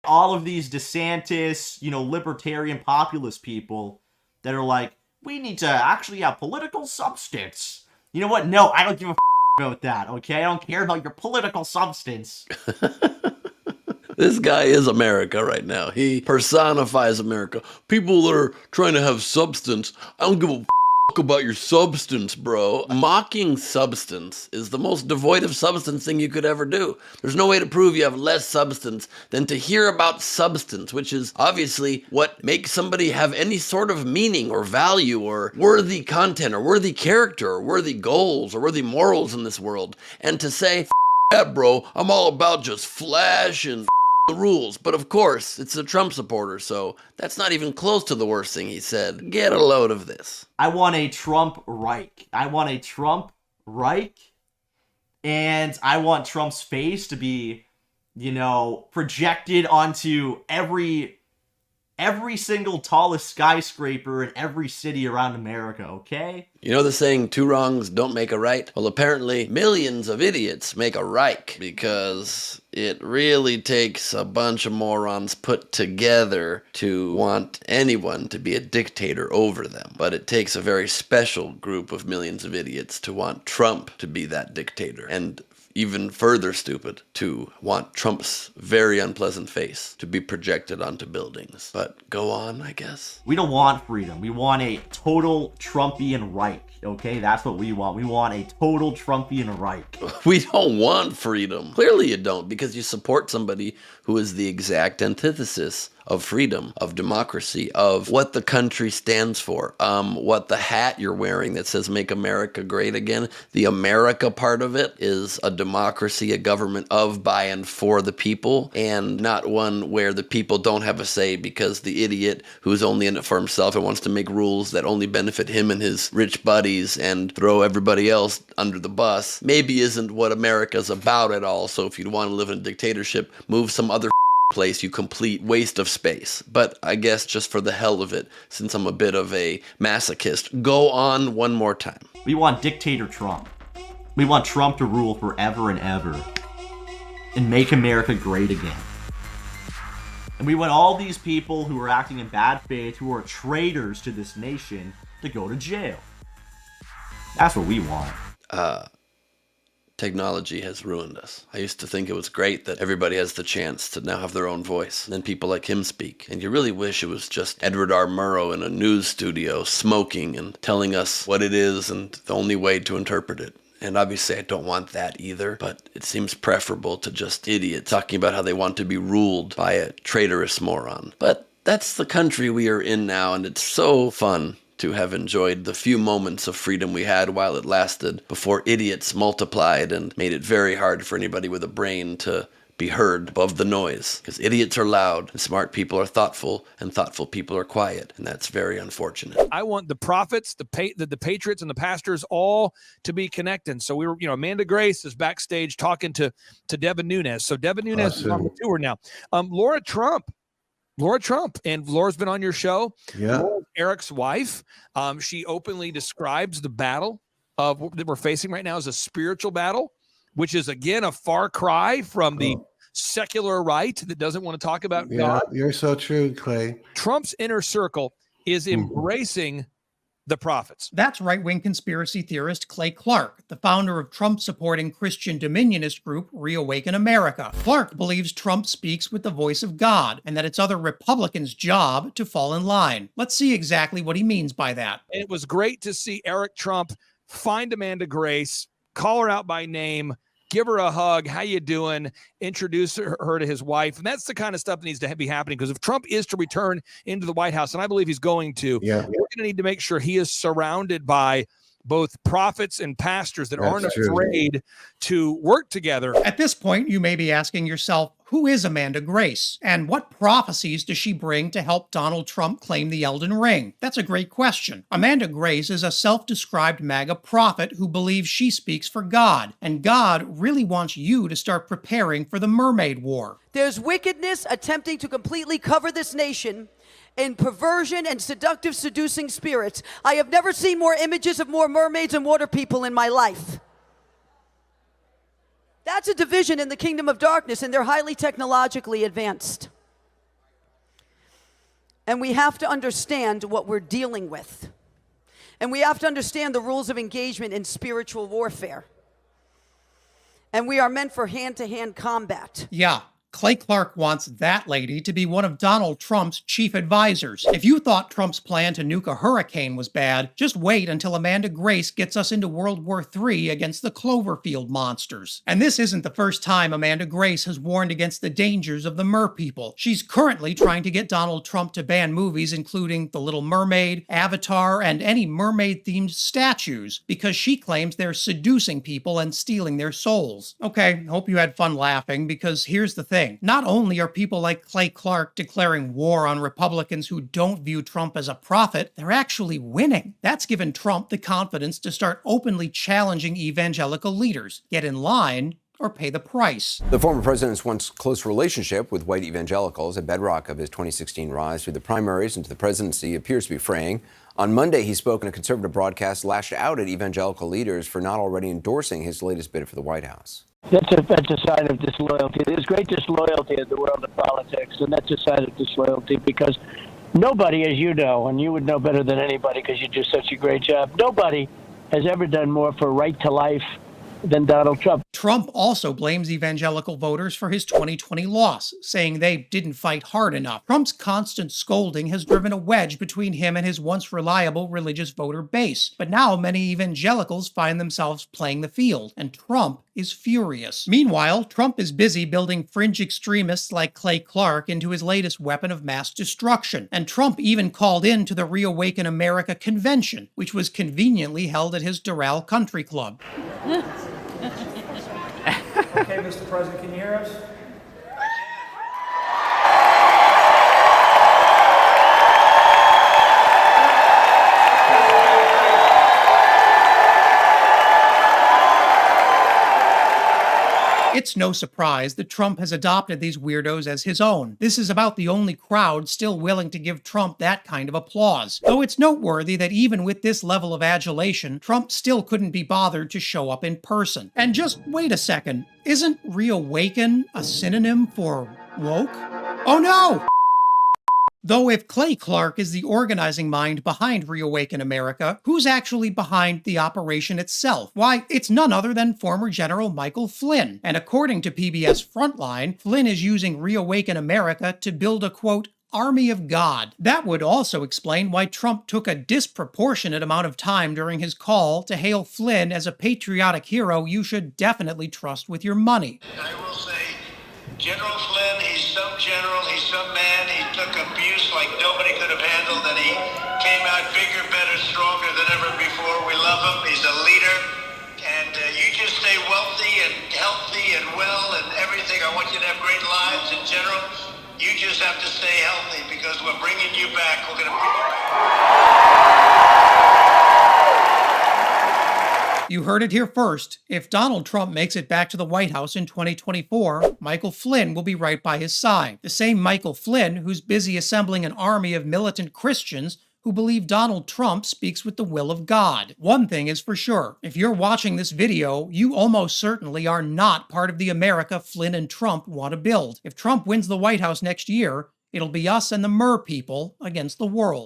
all of these DeSantis, libertarian populist people that are like, we need to actually have political substance. You know what? No, I don't give a about that, okay? I don't care about your political substance. This guy is America right now. He personifies America. People that are trying to have substance, I don't give a about your substance, bro. Mocking substance is the most devoid of substance thing you could ever do. There's no way to prove you have less substance than to hear about substance, which is obviously what makes somebody have any sort of meaning or value or worthy content or worthy character or worthy goals or worthy morals in this world. And to say, yeah, bro, I'm all about just flash and the rules. But of course, it's a Trump supporter, so that's not even close to the worst thing he said. Get a load of this. I want a Trump Reich. I want a Trump Reich, and I want Trump's face to be, projected onto every single tallest skyscraper in every city around America, okay? You know the saying, 2 wrongs don't make a right? Well, apparently millions of idiots make a Reich, because it really takes a bunch of morons put together to want anyone to be a dictator over them. But it takes a very special group of millions of idiots to want Trump to be that dictator. And even further stupid to want Trump's very unpleasant face to be projected onto buildings. But go on, I guess. We don't want freedom. We want a total Trumpian Reich, okay? That's what we want. We want a total Trumpian Reich. We don't want freedom. Clearly you don't, because you support somebody who is the exact antithesis of freedom, of democracy, of what the country stands for, what the hat you're wearing that says Make America Great Again. The America part of it is a democracy, a government of, by, and for the people, and not one where the people don't have a say because the idiot who's only in it for himself and wants to make rules that only benefit him and his rich buddies and throw everybody else under the bus maybe isn't what America's about at all. So if you want to live in a dictatorship, move some other place, you complete waste of space. But I guess just for the hell of it, since I'm a bit of a masochist, go on one more time. We want dictator Trump. We want Trump to rule forever and ever and make America great again. And we want all these people who are acting in bad faith, who are traitors to this nation, to go to jail. That's what we want. Technology has ruined us. I used to think it was great that everybody has the chance to now have their own voice, and then people like him speak. And you really wish it was just Edward R. Murrow in a news studio smoking and telling us what it is and the only way to interpret it. And obviously I don't want that either, but it seems preferable to just idiots talking about how they want to be ruled by a traitorous moron. But that's the country we are in now, and it's so fun to have enjoyed the few moments of freedom we had while it lasted before idiots multiplied and made it very hard for anybody with a brain to be heard above the noise. Because idiots are loud, and smart people are thoughtful, and thoughtful people are quiet, and that's very unfortunate. I want the prophets, the patriots, and the pastors all to be connected. So we were, Amanda Grace is backstage talking to Devin Nunes. So Devin Nunes is on the tour now. Laura Trump, and Laura's been on your show. Yeah. Eric's wife. She openly describes the battle that we're facing right now as a spiritual battle, which is, again, a far cry from the secular right that doesn't want to talk about God. You're so true, Clay. Trump's inner circle is embracing the prophets. That's right-wing conspiracy theorist Clay Clark, the founder of Trump-supporting Christian dominionist group Reawaken America. Clark believes Trump speaks with the voice of God and that it's other Republicans' job to fall in line. Let's see exactly what he means by that. And it was great to see Eric Trump find Amanda Grace, call her out by name, give her a hug. How you doing? Introduce her to his wife. And that's the kind of stuff that needs to be happening, because if Trump is to return into the White House, and I believe he's going to, we're going to need to make sure he is surrounded by both prophets and pastors that aren't afraid to work together. At this point, you may be asking yourself, who is Amanda Grace? And what prophecies does she bring to help Donald Trump claim the Elden Ring? That's a great question. Amanda Grace is a self-described MAGA prophet who believes she speaks for God, and God really wants you to start preparing for the Mermaid War. There's wickedness attempting to completely cover this nation in perversion and seductive, seducing spirits. I have never seen more images of more mermaids and water people in my life. That's a division in the kingdom of darkness, and they're highly technologically advanced. And we have to understand what we're dealing with. And we have to understand the rules of engagement in spiritual warfare. And we are meant for hand-to-hand combat. Yeah. Clay Clark wants that lady to be one of Donald Trump's chief advisors. If you thought Trump's plan to nuke a hurricane was bad, just wait until Amanda Grace gets us into World War III against the Cloverfield monsters. And this isn't the first time Amanda Grace has warned against the dangers of the mer people. She's currently trying to get Donald Trump to ban movies including The Little Mermaid, Avatar, and any mermaid-themed statues, because she claims they're seducing people and stealing their souls. Okay, hope you had fun laughing, because here's the thing. Not only are people like Clay Clark declaring war on Republicans who don't view Trump as a prophet, they're actually winning. That's given Trump the confidence to start openly challenging evangelical leaders. Get in line or pay the price. The former president's once close relationship with white evangelicals, a bedrock of his 2016 rise through the primaries into the presidency, appears to be fraying. On Monday, he spoke in a conservative broadcast, lashed out at evangelical leaders for not already endorsing his latest bid for the White House. That's a sign of disloyalty. There's great disloyalty in the world of politics, and that's a sign of disloyalty because nobody, as you know, and you would know better than anybody because you do such a great job, nobody has ever done more for right to life than Donald Trump. Trump also blames evangelical voters for his 2020 loss, saying they didn't fight hard enough. Trump's constant scolding has driven a wedge between him and his once reliable religious voter base. But now many evangelicals find themselves playing the field, and Trump is furious. Meanwhile, Trump is busy building fringe extremists like Clay Clark into his latest weapon of mass destruction. And Trump even called in to the Reawaken America convention, which was conveniently held at his Doral Country Club. Okay, Mr. President, can you hear us? It's no surprise that Trump has adopted these weirdos as his own. This is about the only crowd still willing to give Trump that kind of applause. Though it's noteworthy that even with this level of adulation, Trump still couldn't be bothered to show up in person. And just wait a second, isn't reawaken a synonym for woke? Oh no! Though if Clay Clark is the organizing mind behind Reawaken America, who's actually behind the operation itself? Why, it's none other than former General Michael Flynn. And according to PBS Frontline, Flynn is using Reawaken America to build a, quote, army of God. That would also explain why Trump took a disproportionate amount of time during his call to hail Flynn as a patriotic hero you should definitely trust with your money. I will say, General Flynn, he's some general, he's some man, he took abuse like nobody could have handled, and he came out bigger, better, stronger than ever before. We love him, he's a leader, and you just stay wealthy and healthy and well and everything. I want you to have great lives in general. You just have to stay healthy because we're bringing you back. We're going to bring you back. You heard it here first. If Donald Trump makes it back to the White House in 2024, Michael Flynn will be right by his side. The same Michael Flynn who's busy assembling an army of militant Christians who believe Donald Trump speaks with the will of God. One thing is for sure, if you're watching this video, you almost certainly are not part of the America Flynn and Trump want to build. If Trump wins the White House next year, it'll be us and the mer people against the world.